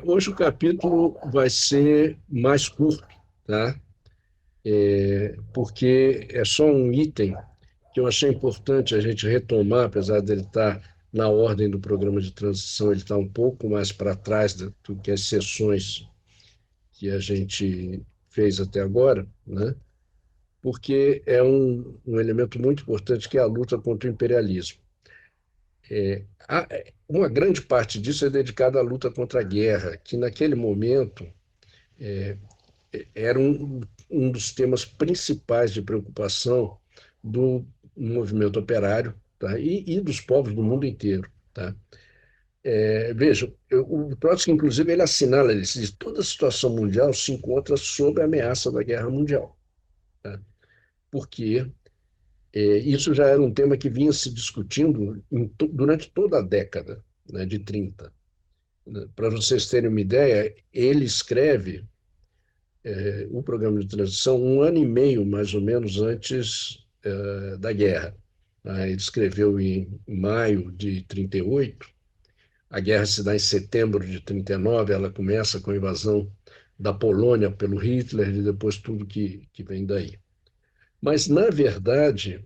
Hoje o capítulo vai ser mais curto, tá? Porque é só um item que eu achei importante a gente retomar, apesar dele estar na ordem do programa de transição, ele está um pouco mais para trás do que as sessões que a gente fez até agora, né? Porque é um elemento muito importante que é a luta contra o imperialismo. Uma grande parte disso é dedicada à luta contra a guerra, que naquele momento era um dos temas principais de preocupação do movimento operário, tá? E dos povos do mundo inteiro. Tá? Veja, o Trotsky, inclusive, ele assinala, ele diz, toda a situação mundial se encontra sob a ameaça da guerra mundial, tá? Porque isso já era um tema que vinha se discutindo durante toda a década, né, de 30. Para vocês terem uma ideia, ele escreve o programa de transição um ano e meio, mais ou menos, antes da guerra. Ele escreveu em maio de 38, a guerra se dá em setembro de 39, ela começa com a invasão da Polônia pelo Hitler e depois tudo que vem daí. Mas, na verdade,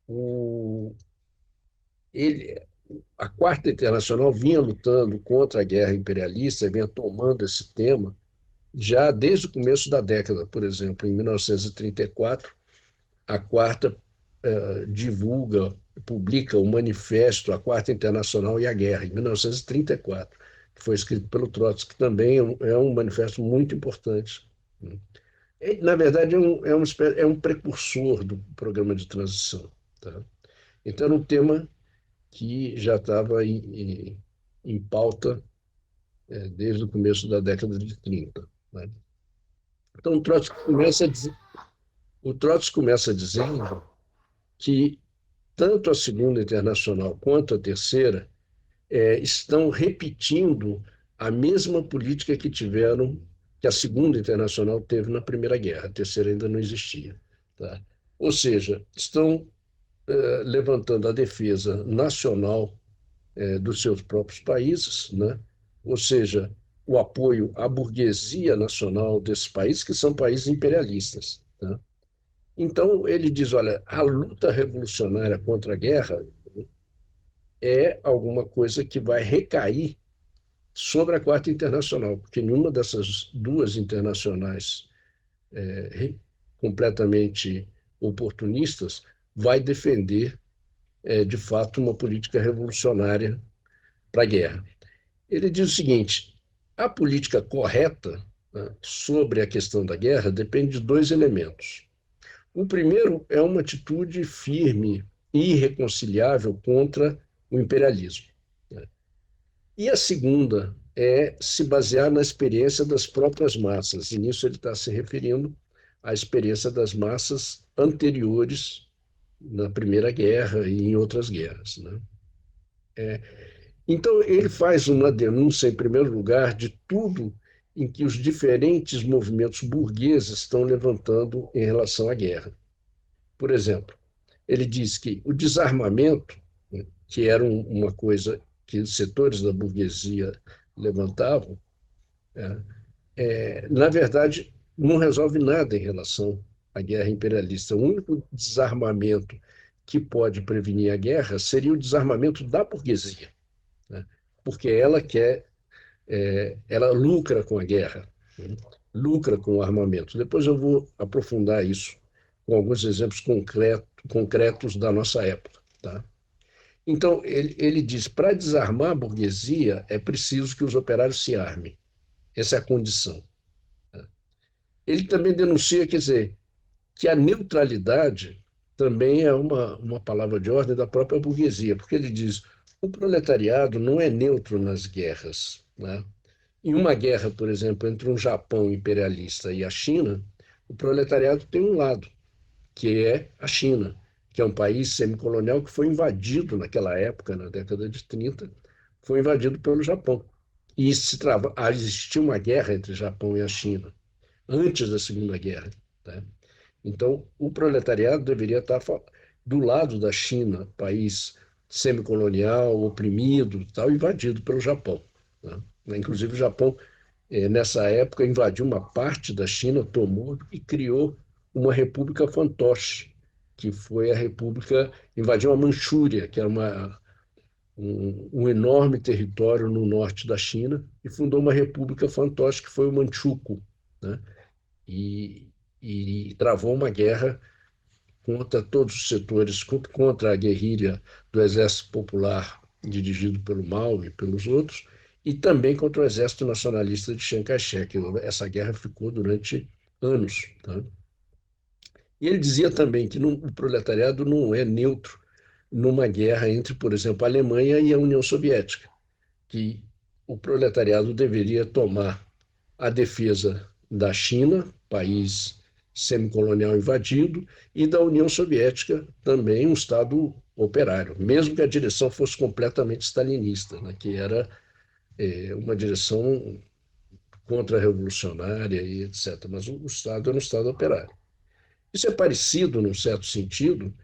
o, ele, a Quarta Internacional vinha lutando contra a guerra imperialista, vinha tomando esse tema já desde o começo da década. Por exemplo, em 1934, a Quarta divulga, publica o manifesto A Quarta Internacional e a Guerra, em 1934, que foi escrito pelo Trotsky, que também é um manifesto muito importante. Na verdade, é um precursor do programa de transição. Tá? Então, era um tema que já estava em pauta desde o começo da década de 30. Né? Então, o Trotsky começa dizendo que tanto a Segunda Internacional quanto a Terceira estão repetindo a mesma política que tiveram, que a Segunda Internacional teve na Primeira Guerra, a Terceira ainda não existia. Tá? Ou seja, estão levantando a defesa nacional dos seus próprios países, né? Ou seja, o apoio à burguesia nacional desses países, que são países imperialistas. Tá? Então, ele diz: olha, a luta revolucionária contra a guerra é alguma coisa que vai recair sobre a Quarta Internacional, porque nenhuma dessas duas internacionais é, completamente oportunistas vai defender, de fato, uma política revolucionária para a guerra. Ele diz o seguinte: a política correta, né, sobre a questão da guerra depende de dois elementos. O primeiro é uma atitude firme e irreconciliável contra o imperialismo. Né? E a segunda é se basear na experiência das próprias massas. E nisso ele está se referindo à experiência das massas anteriores na Primeira Guerra e em outras guerras. Né? Então, ele faz uma denúncia, em primeiro lugar, de tudo em que os diferentes movimentos burgueses estão levantando em relação à guerra. Por exemplo, ele diz que o desarmamento, né, que era uma coisa que os setores da burguesia levantavam, na verdade, não resolve nada em relação à guerra imperialista. O único desarmamento que pode prevenir a guerra seria o desarmamento da burguesia, né? Porque ela quer, ela lucra com a guerra, né? Lucra com o armamento. Depois eu vou aprofundar isso com alguns exemplos concretos da nossa época. Tá? Então, ele diz: para desarmar a burguesia é preciso que os operários se armem. Essa é a condição. Ele também denuncia, quer dizer, que a neutralidade também é uma palavra de ordem da própria burguesia, porque ele diz: o proletariado não é neutro nas guerras. Né? Em uma guerra, por exemplo, entre um Japão imperialista e a China, o proletariado tem um lado, que é a China, que é um país semicolonial que foi invadido naquela época, na década de 30, foi invadido pelo Japão. E existia uma guerra entre o Japão e a China, antes da Segunda Guerra. Tá? Então, o proletariado deveria estar do lado da China, país semicolonial, oprimido, tal, invadido pelo Japão. Tá? Inclusive, o Japão, nessa época, invadiu uma parte da China, tomou e criou uma república fantoche, que foi a república, invadiu a Manchúria, que era um enorme território no norte da China, e fundou uma república fantoche, que foi o Manchukuo, né? E, e travou uma guerra contra todos os setores, contra a guerrilha do Exército Popular, dirigido pelo Mao e pelos outros, e também contra o Exército Nacionalista de Chiang Kai-shek. Essa guerra ficou durante anos. Tá? E ele dizia também que o proletariado não é neutro numa guerra entre, por exemplo, a Alemanha e a União Soviética, que o proletariado deveria tomar a defesa da China, país semicolonial invadido, e da União Soviética, também um Estado operário, mesmo que a direção fosse completamente stalinista, né, que era uma direção contra-revolucionária e etc. Mas o Estado era um Estado operário. Isso é parecido, num certo sentido,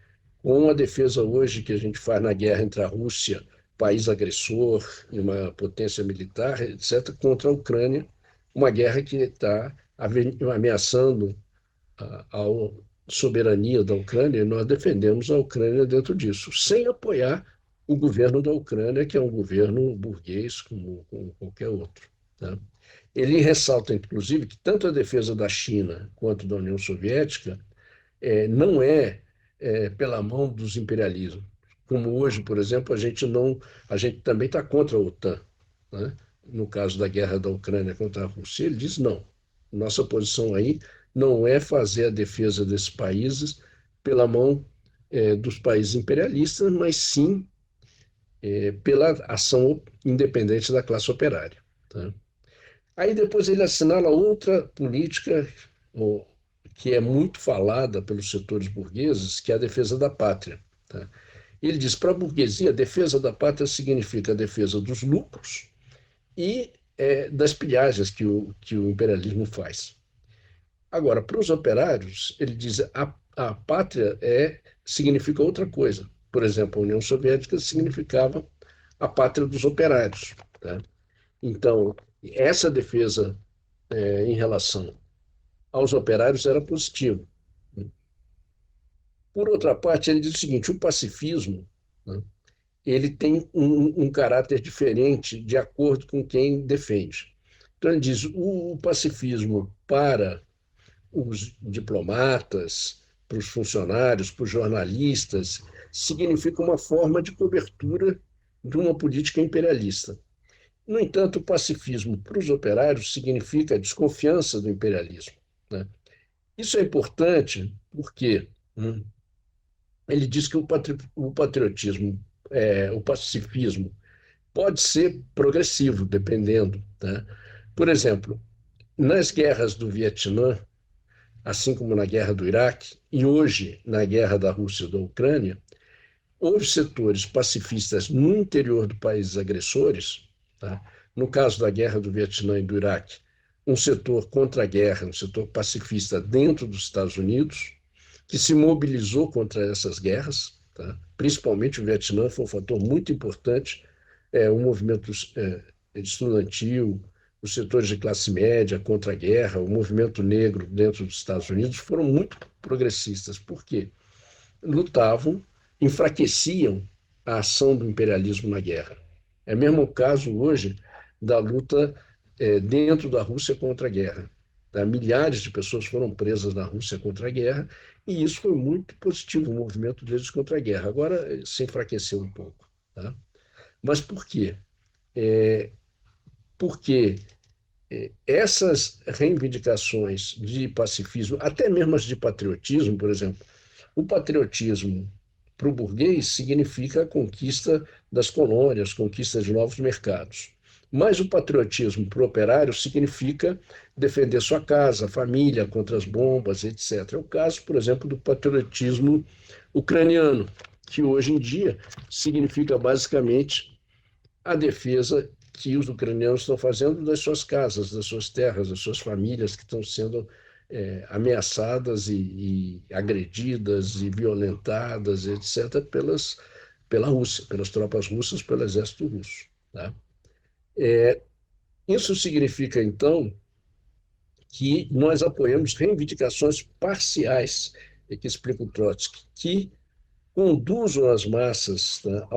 com a defesa hoje que a gente faz na guerra entre a Rússia, país agressor e uma potência militar, etc., contra a Ucrânia, uma guerra que está ameaçando a soberania da Ucrânia, e nós defendemos a Ucrânia dentro disso, sem apoiar o governo da Ucrânia, que é um governo burguês como qualquer outro. Tá? Ele ressalta, inclusive, que tanto a defesa da China quanto da União Soviética não pela mão dos imperialismos. Como hoje, por exemplo, a gente também está contra a OTAN, né? No caso da guerra da Ucrânia contra a Rússia, ele diz não. Nossa posição aí não é fazer a defesa desses países pela mão dos países imperialistas, mas sim pela ação independente da classe operária. Tá? Aí depois ele assinala outra política que é muito falada pelos setores burgueses, que é a defesa da pátria. Tá? Ele diz, para a burguesia, a defesa da pátria significa a defesa dos lucros e das pilhagens que o imperialismo faz. Agora, para os operários, ele diz a pátria significa outra coisa. Por exemplo, a União Soviética significava a pátria dos operários. Tá? Então, essa defesa em relação aos operários era positiva. Por outra parte, ele diz o seguinte: o pacifismo, né, ele tem um caráter diferente de acordo com quem defende. Então, ele diz: o pacifismo para os diplomatas, para os funcionários, para os jornalistas, significa uma forma de cobertura de uma política imperialista. No entanto, o pacifismo para os operários significa a desconfiança do imperialismo. Né? Isso é importante porque ele diz que o patriotismo, o pacifismo, pode ser progressivo, dependendo. Tá? Por exemplo, nas guerras do Vietnã, assim como na guerra do Iraque, e hoje na guerra da Rússia e da Ucrânia, houve setores pacifistas no interior do países agressores. Tá? No caso da guerra do Vietnã e do Iraque, um setor contra a guerra, um setor pacifista dentro dos Estados Unidos, que se mobilizou contra essas guerras. Tá? Principalmente o Vietnã foi um fator muito importante, o movimento estudantil, os setores de classe média contra a guerra, o movimento negro dentro dos Estados Unidos foram muito progressistas. Por quê? Lutavam, enfraqueciam a ação do imperialismo na guerra. É o mesmo caso hoje da luta dentro da Rússia contra a guerra. Tá? Milhares de pessoas foram presas na Rússia contra a guerra, e isso foi muito positivo, o movimento deles contra a guerra. Agora se enfraqueceu um pouco. Tá? Mas por quê? Porque essas reivindicações de pacifismo, até mesmo as de patriotismo, por exemplo, o patriotismo para o burguês significa a conquista das colônias, conquista de novos mercados. Mas o patriotismo para o operário significa defender sua casa, família contra as bombas, etc. É o caso, por exemplo, do patriotismo ucraniano, que hoje em dia significa basicamente a defesa que os ucranianos estão fazendo das suas casas, das suas terras, das suas famílias que estão sendo ameaçadas e agredidas e violentadas, etc., pela Rússia, pelas tropas russas, pelo exército russo. Tá? Isso significa, então, que nós apoiamos reivindicações parciais, e que explica o Trotsky, que conduzam as massas, tá,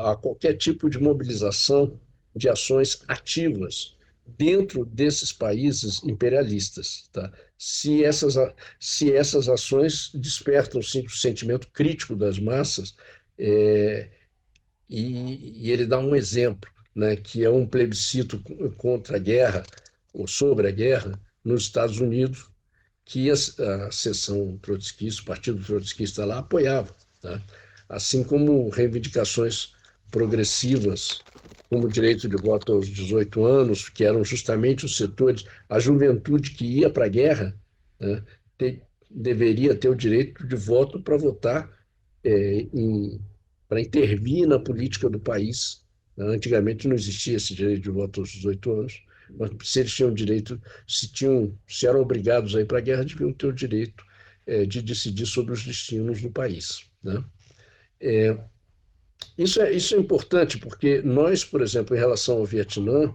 a qualquer tipo de mobilização de ações ativas dentro desses países imperialistas. Tá? Se essas ações despertam sim, o sentimento crítico das massas, é, e ele dá um exemplo, né, que é um plebiscito contra a guerra, ou sobre a guerra, nos Estados Unidos, que a seção trotskista, o Partido Trotskista lá apoiava, tá? Assim como reivindicações progressivas, como o direito de voto aos 18 anos, que eram justamente os setores, a juventude que ia para a guerra, né, deveria ter o direito de voto para votar, para intervir na política do país. Antigamente não existia esse direito de voto aos 18 anos, mas se eles tinham direito, se eram obrigados a ir para a guerra, deviam ter o direito de decidir sobre os destinos do país. Né? Isso é importante porque nós, por exemplo, em relação ao Vietnã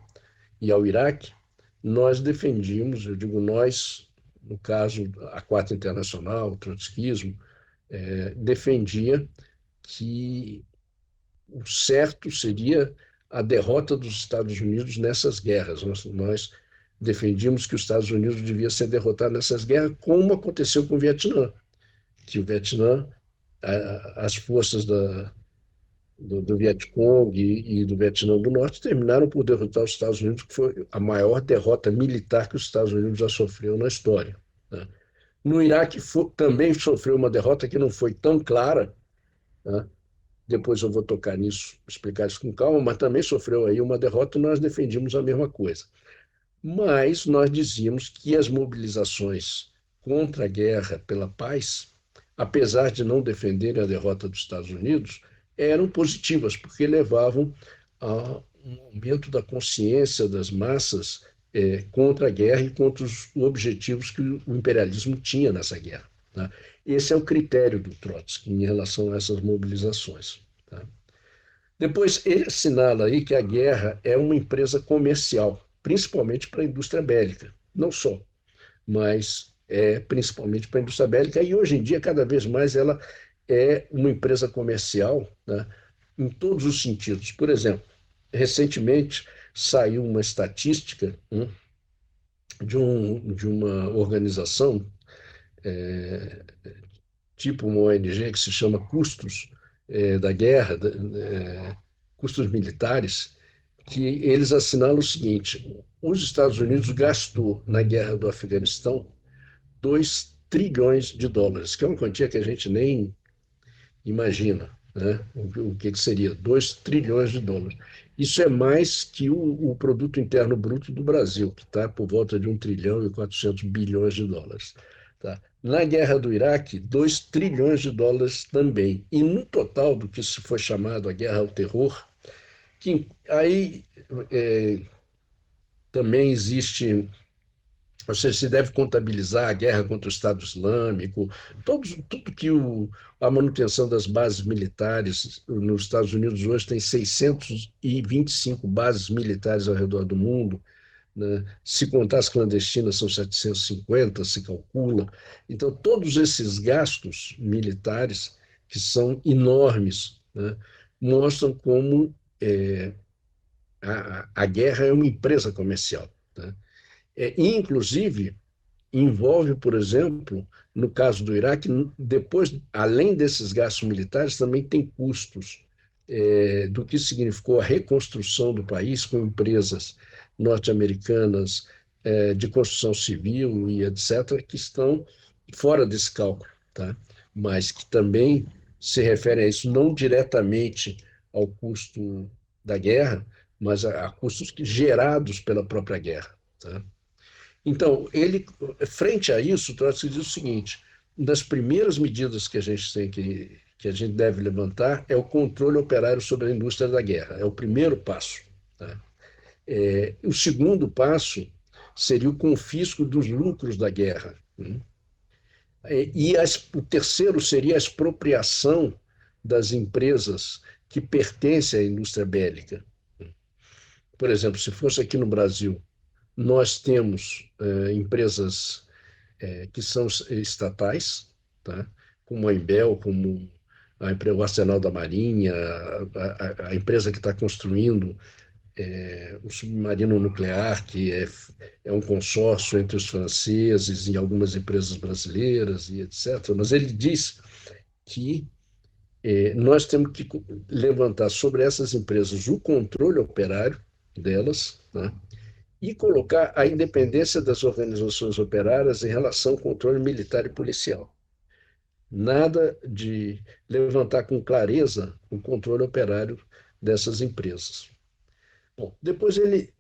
e ao Iraque, nós defendíamos, eu digo nós, no caso, a Quadra Internacional, o trotskismo, defendia que o certo seria a derrota dos Estados Unidos nessas guerras. Nós defendíamos que os Estados Unidos devia ser derrotado nessas guerras, como aconteceu com o Vietnã, que o Vietnã, as forças do Vietcong e do Vietnã do Norte terminaram por derrotar os Estados Unidos, que foi a maior derrota militar que os Estados Unidos já sofreu na história. Né? No Iraque também sofreu uma derrota que não foi tão clara, né? Depois eu vou tocar nisso, explicar isso com calma, mas também sofreu aí uma derrota e nós defendimos a mesma coisa. Mas nós dizíamos que as mobilizações contra a guerra pela paz, apesar de não defenderem a derrota dos Estados Unidos, eram positivas, porque levavam a um aumento da consciência das massas contra a guerra e contra os objetivos que o imperialismo tinha nessa guerra. Tá? Esse é o critério do Trotsky em relação a essas mobilizações. Tá? Depois, ele assinala aí que a guerra é uma empresa comercial, principalmente para a indústria bélica. Não só, mas principalmente para a indústria bélica. E hoje em dia, cada vez mais, ela é uma empresa comercial, né, em todos os sentidos. Por exemplo, recentemente saiu uma estatística de uma organização, tipo uma ONG, que se chama Custos da Guerra, Custos Militares, que eles assinalam o seguinte: os Estados Unidos gastou na guerra do Afeganistão 2 trilhões de dólares, que é uma quantia que a gente nem imagina, né? O que seria 2 trilhões de dólares. Isso é mais que o produto interno bruto do Brasil, que está por volta de 1 trilhão e 400 bilhões de dólares. Tá? Na guerra do Iraque, 2 trilhões de dólares também. E no total do que se foi chamado a guerra ao terror, que aí também existe, ou seja, se deve contabilizar a guerra contra o Estado Islâmico, tudo que a manutenção das bases militares nos Estados Unidos hoje tem 625 bases militares ao redor do mundo, né? Se contar as clandestinas, são 750, se calcula. Então, todos esses gastos militares, que são enormes, né, mostram como a guerra é uma empresa comercial. Né? Inclusive, envolve, por exemplo, no caso do Iraque, depois, além desses gastos militares, também tem custos do que significou a reconstrução do país com empresas norte-americanas de construção civil e etc., que estão fora desse cálculo, tá? Mas que também se referem a isso não diretamente ao custo da guerra, mas a custos gerados pela própria guerra. Tá? Então, frente a isso, Trotsky diz o seguinte: uma das primeiras medidas que a gente tem que a gente deve levantar é o controle operário sobre a indústria da guerra. É o primeiro passo. Tá? O segundo passo seria o confisco dos lucros da guerra. Né? O terceiro seria a expropriação das empresas que pertencem à indústria bélica. Por exemplo, se fosse aqui no Brasil, Nós temos empresas que são estatais, tá? Como a Embel, como o Arsenal da Marinha, a empresa que está construindo o submarino nuclear, que é um consórcio entre os franceses e algumas empresas brasileiras e etc. Mas ele diz que nós temos que levantar sobre essas empresas o controle operário delas, né? E colocar a independência das organizações operárias em relação ao controle militar e policial. Nada de levantar com clareza o controle operário dessas empresas. Bom, depois ele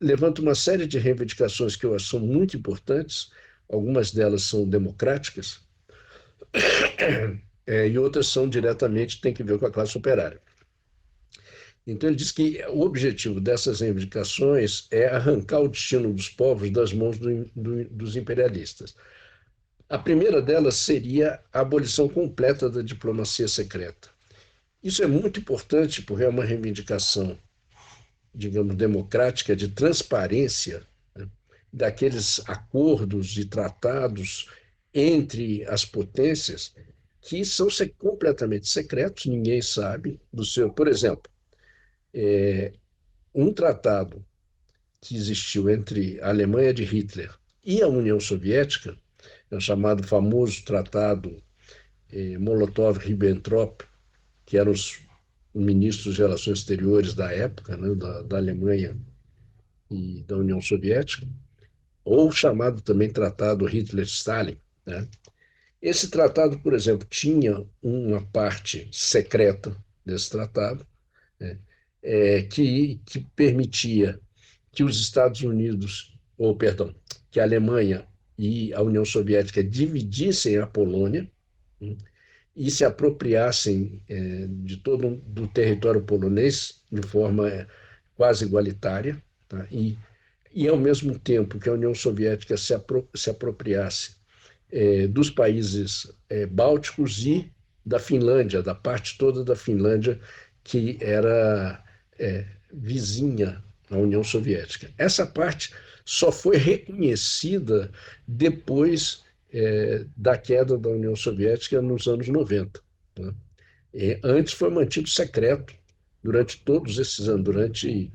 levanta uma série de reivindicações que eu acho são muito importantes, algumas delas são democráticas, e outras são diretamente, têm que ver com a classe operária. Então, ele diz que o objetivo dessas reivindicações é arrancar o destino dos povos das mãos dos imperialistas. A primeira delas seria a abolição completa da diplomacia secreta. Isso é muito importante porque é uma reivindicação, digamos, democrática, de transparência, né, daqueles acordos e tratados entre as potências que são completamente secretos, ninguém sabe do seu. Por exemplo, um tratado que existiu entre a Alemanha de Hitler e a União Soviética, é o chamado famoso Tratado Molotov-Ribbentrop, que eram os ministros de Relações Exteriores da época, né, da Alemanha e da União Soviética, ou chamado também Tratado Hitler-Stalin, né? Esse tratado, por exemplo, tinha uma parte secreta desse tratado, né, que permitia que os Estados Unidos, ou perdão, que a Alemanha e a União Soviética dividissem a Polônia, né, e se apropriassem de todo do território polonês de forma quase igualitária, tá? E ao mesmo tempo que a União Soviética se apropriasse dos países bálticos e da Finlândia, da parte toda da Finlândia que era vizinha à União Soviética. Essa parte só foi reconhecida depois da queda da União Soviética nos anos 90. Né? Antes foi mantido secreto durante todos esses anos, durante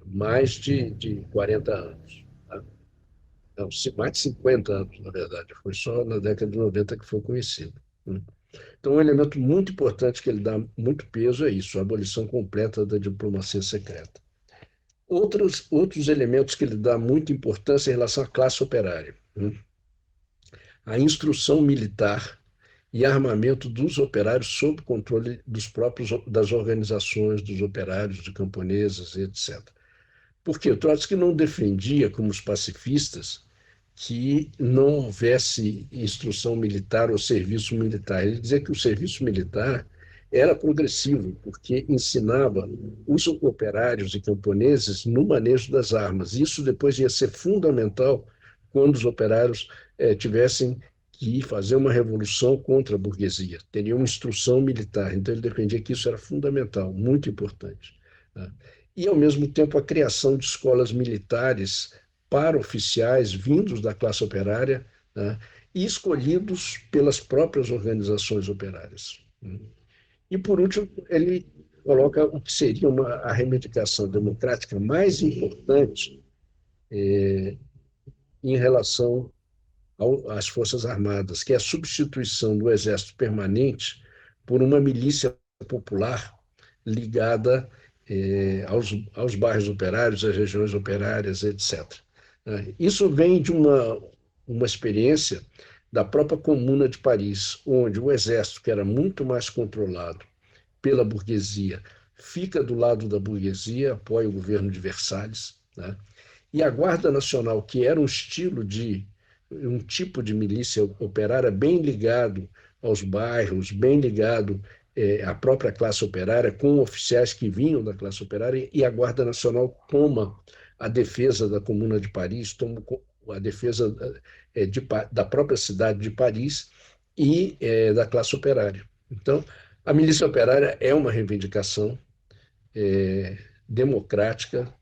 mais de 40 anos. Tá? Não, mais de 50 anos, na verdade. Foi só na década de 90 que foi conhecido. Né? Então, um elemento muito importante que ele dá muito peso é isso, a abolição completa da diplomacia secreta. Outros elementos que ele dá muita importância em relação à classe operária. Né? A instrução militar e armamento dos operários sob controle das organizações dos operários, de camponeses, etc. Porque o Trotsky não defendia, como os pacifistas, que não houvesse instrução militar ou serviço militar. Ele dizia que o serviço militar era progressivo, porque ensinava os operários e camponeses no manejo das armas. Isso depois ia ser fundamental quando os operários tivessem que fazer uma revolução contra a burguesia. Teriam instrução militar. Então, ele defendia que isso era fundamental, muito importante. Tá? E, ao mesmo tempo, a criação de escolas militares para oficiais vindos da classe operária, né, e escolhidos pelas próprias organizações operárias. Né. E, por último, ele coloca o que seria a reivindicação democrática mais importante em relação às Forças Armadas, que é a substituição do Exército Permanente por uma milícia popular ligada aos bairros operários, às regiões operárias, etc. Isso vem de uma experiência da própria Comuna de Paris, onde o exército, que era muito mais controlado pela burguesia, fica do lado da burguesia, apoia o governo de Versalhes, né? E a Guarda Nacional, que era um tipo de milícia operária bem ligado aos bairros, bem ligado à própria classe operária, com oficiais que vinham da classe operária, e a Guarda Nacional toma a defesa da Comuna de Paris, toma a defesa da própria cidade de Paris e da classe operária. Então, a milícia operária é uma reivindicação democrática,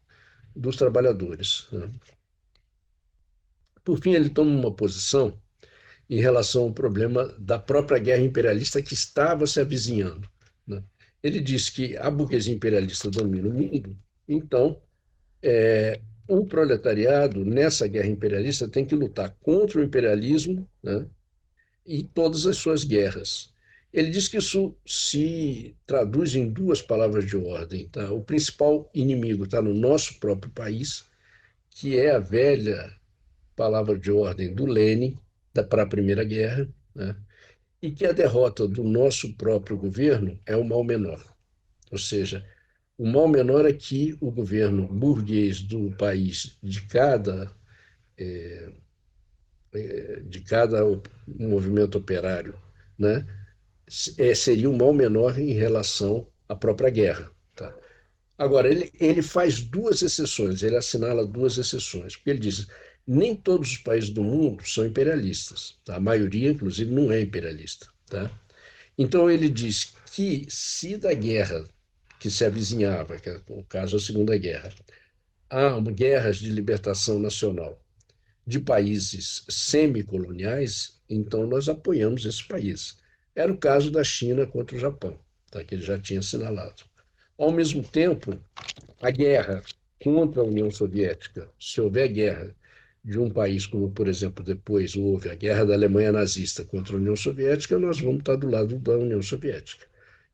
dos trabalhadores, né? Por fim, ele toma uma posição em relação ao problema da própria guerra imperialista que estava se avizinhando, né? Ele diz que a burguesia imperialista domina o mundo, então o proletariado, nessa guerra imperialista, tem que lutar contra o imperialismo, né, e todas as suas guerras. Ele diz que isso se traduz em duas palavras de ordem. Tá? O principal inimigo está no nosso próprio país, que é a velha palavra de ordem do Lenin para a Primeira Guerra, né? E que a derrota do nosso próprio governo é o mal menor. Ou seja, o mal menor é que o governo burguês do país, de cada movimento operário, né, seria um mal menor em relação à própria guerra. Tá? Agora, ele faz duas exceções, ele assinala duas exceções, porque ele diz nem todos os países do mundo são imperialistas. Tá? A maioria, inclusive, não é imperialista. Tá? Então, ele diz que se da guerra que se avizinhava, que é o caso da Segunda Guerra, há guerras de libertação nacional de países semicoloniais, então nós apoiamos esses países. Era o caso da China contra o Japão, tá, que ele já tinha assinalado. Ao mesmo tempo, a guerra contra a União Soviética, se houver guerra de um país, como, por exemplo, depois houve a guerra da Alemanha nazista contra a União Soviética, nós vamos estar do lado da União Soviética,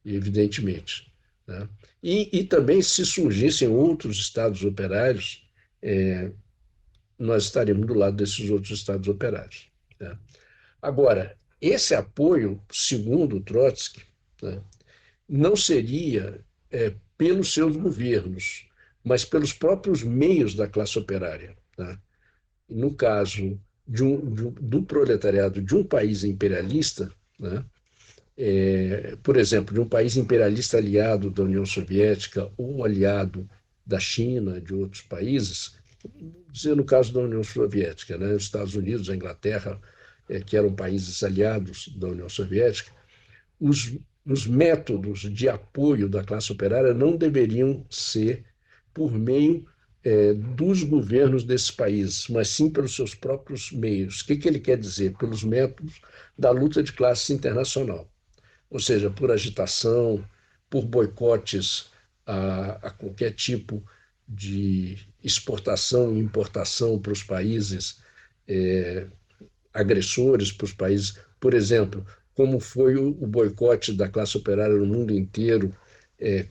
evidentemente. Né? E também, se surgissem outros estados operários, nós estaremos do lado desses outros estados operários. Né? Agora, esse apoio, segundo Trotsky, né, não seria pelos seus governos, mas pelos próprios meios da classe operária. Tá? No caso do proletariado de um país imperialista, né, por exemplo, de um país imperialista aliado da União Soviética ou aliado da China, de outros países, dizer no caso da União Soviética, né, os Estados Unidos, a Inglaterra, que eram países aliados da União Soviética, os, os métodos de apoio da classe operária não deveriam ser por meio dos governos desses países, mas sim pelos seus próprios meios. O que ele quer dizer? Pelos métodos da luta de classes internacional, ou seja, por agitação, por boicotes a qualquer tipo de exportação e importação para os países agressores, para os países, por exemplo, como foi o boicote da classe operária no mundo inteiro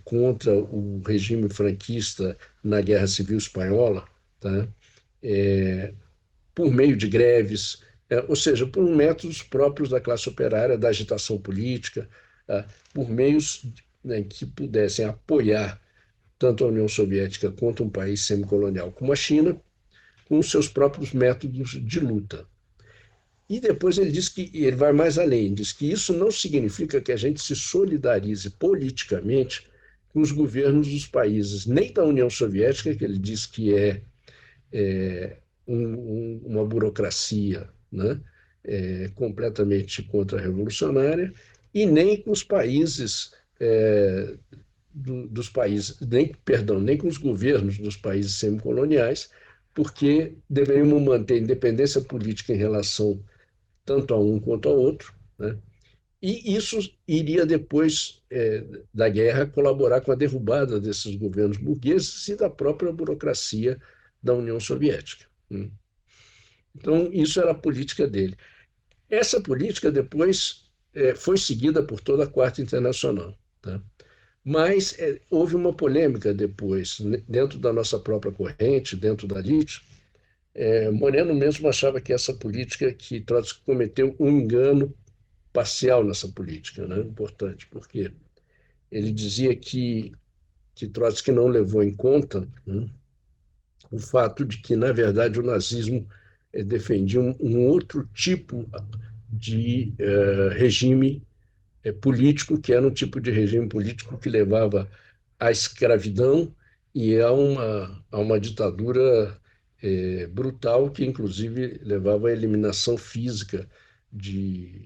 contra o regime franquista na Guerra Civil Espanhola, tá? Por meio de greves, ou seja, por métodos próprios da classe operária, da agitação política, tá? Por meios, né, que pudessem apoiar tanto a União Soviética quanto um país semicolonial como a China, com os seus próprios métodos de luta. E depois ele diz que ele vai mais além, diz que isso não significa que a gente se solidarize politicamente com os governos dos países, nem da União Soviética, que ele diz que uma burocracia, né, completamente contra-revolucionária, e nem com os países dos países, nem com os governos dos países semicoloniais, porque deveríamos manter independência política em relação tanto a um quanto ao outro, né? E isso iria depois da guerra colaborar com a derrubada desses governos burgueses e da própria burocracia da União Soviética. Né? Então, isso era a política dele. Essa política depois foi seguida por toda a Quarta Internacional. Tá? Mas houve uma polêmica depois, dentro da nossa própria corrente, dentro da elite. Moreno mesmo achava que essa política, que Trotsky cometeu um engano parcial nessa política, né? Importante, porque ele dizia que Trotsky não levou em conta, né, o fato de que, na verdade, o nazismo defendia um outro tipo de regime político, que era um tipo de regime político que levava à escravidão e a uma ditadura brutal, que, inclusive, levava à eliminação física de,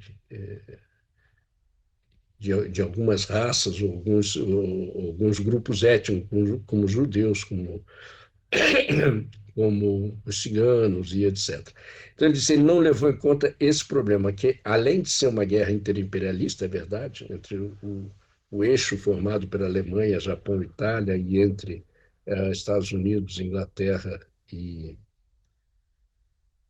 de algumas raças, ou alguns grupos étnicos, como judeus, como como os ciganos e etc. Então, ele disse que ele não levou em conta esse problema, que além de ser uma guerra interimperialista, é verdade, entre o eixo formado pela Alemanha, Japão e Itália, e entre Estados Unidos, Inglaterra e,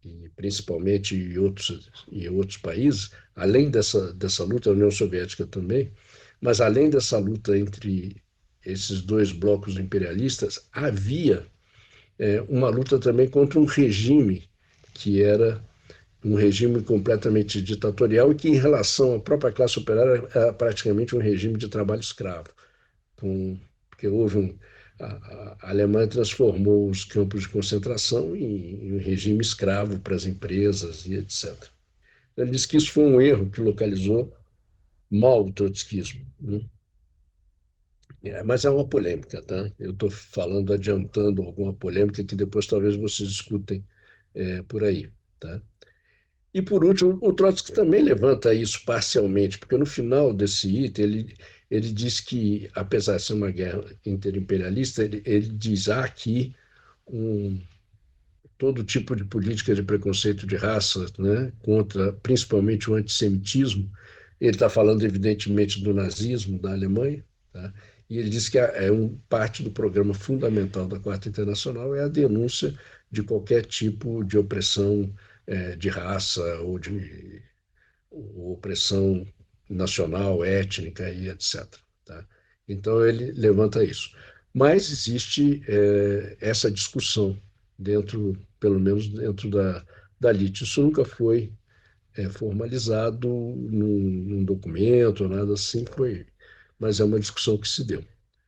e principalmente e outros países, além dessa luta, a União Soviética também, mas além dessa luta entre esses dois blocos imperialistas, havia uma luta também contra um regime que era um regime completamente ditatorial e que, em relação à própria classe operária, era praticamente um regime de trabalho escravo. Porque houve a Alemanha transformou os campos de concentração em um regime escravo para as empresas e etc. Ele disse que isso foi um erro que localizou mal o trotskismo, né? Mas é uma polêmica, tá? Eu estou falando, adiantando alguma polêmica que depois talvez vocês discutem por aí, tá? E, por último, o Trotsky também levanta isso parcialmente, porque no final desse item ele diz que, apesar de ser uma guerra interimperialista, ele diz há aqui um, todo tipo de política de preconceito de raça, né, contra principalmente o antissemitismo. Ele está falando, evidentemente, do nazismo da Alemanha, tá? E ele diz que parte do programa fundamental da Quarta Internacional é a denúncia de qualquer tipo de opressão de raça ou opressão nacional, étnica e etc. Tá? Então, ele levanta isso. Mas existe essa discussão dentro, pelo menos dentro da LIT. Isso nunca foi formalizado num documento, nada assim, mas é uma discussão que se deu.